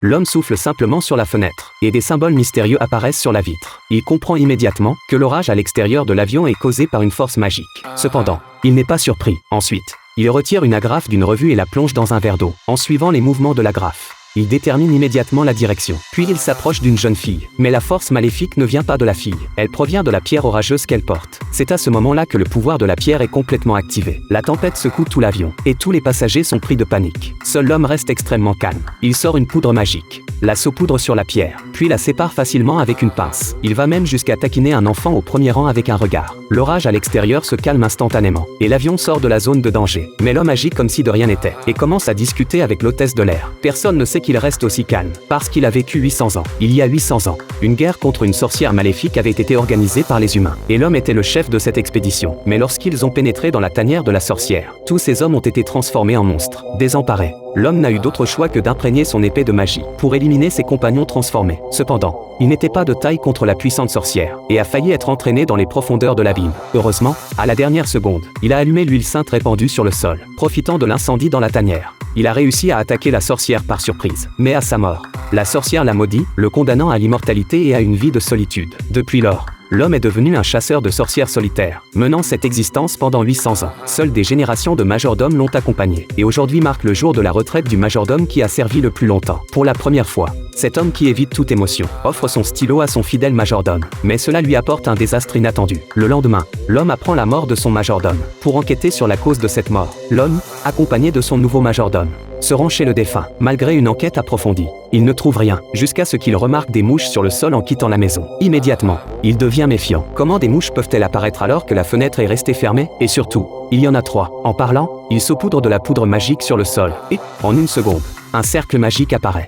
L'homme souffle simplement sur la fenêtre, et des symboles mystérieux apparaissent sur la vitre. Il comprend immédiatement que l'orage à l'extérieur de l'avion est causé par une force magique. Cependant, il n'est pas surpris. Ensuite, il retire une agrafe d'une revue et la plonge dans un verre d'eau. En suivant les mouvements de l'agrafe, il détermine immédiatement la direction. Puis il s'approche d'une jeune fille. Mais la force maléfique ne vient pas de la fille. Elle provient de la pierre orageuse qu'elle porte. C'est à ce moment-là que le pouvoir de la pierre est complètement activé. La tempête secoue tout l'avion, et tous les passagers sont pris de panique. Seul l'homme reste extrêmement calme. Il sort une poudre magique, la saupoudre sur la pierre, puis la sépare facilement avec une pince. Il va même jusqu'à taquiner un enfant au premier rang avec un regard. L'orage à l'extérieur se calme instantanément, et l'avion sort de la zone de danger. Mais l'homme agit comme si de rien n'était, et commence à discuter avec l'hôtesse de l'air. Personne ne sait qu'il reste aussi calme, parce qu'il a vécu 800 ans. Il y a 800 ans, une guerre contre une sorcière maléfique avait été organisée par les humains, et l'homme était le chef de cette expédition. Mais lorsqu'ils ont pénétré dans la tanière de la sorcière, tous ces hommes ont été transformés en monstres. Désemparé, l'homme n'a eu d'autre choix que d'imprégner son épée de magie pour éliminer ses compagnons transformés. Cependant, il n'était pas de taille contre la puissante sorcière, et a failli être entraîné dans les profondeurs de l'abîme. Heureusement, à la dernière seconde, il a allumé l'huile sainte répandue sur le sol, profitant de l'incendie dans la tanière. Il a réussi à attaquer la sorcière par surprise, mais à sa mort, la sorcière l'a maudit, le condamnant à l'immortalité et à une vie de solitude. Depuis lors, l'homme est devenu un chasseur de sorcières solitaire, menant cette existence pendant 800 ans. Seules des générations de majordomes l'ont accompagné, et aujourd'hui marque le jour de la retraite du majordome qui a servi le plus longtemps. Pour la première fois, cet homme qui évite toute émotion offre son stylo à son fidèle majordome, mais cela lui apporte un désastre inattendu. Le lendemain, l'homme apprend la mort de son majordome. Pour enquêter sur la cause de cette mort, l'homme, accompagné de son nouveau majordome, se rend chez le défunt. Malgré une enquête approfondie, il ne trouve rien, jusqu'à ce qu'il remarque des mouches sur le sol en quittant la maison. Immédiatement, il devient méfiant. Comment des mouches peuvent-elles apparaître alors que la fenêtre est restée fermée? Et surtout, il y en a 3. En parlant, il saupoudre de la poudre magique sur le sol, et, en une seconde, un cercle magique apparaît.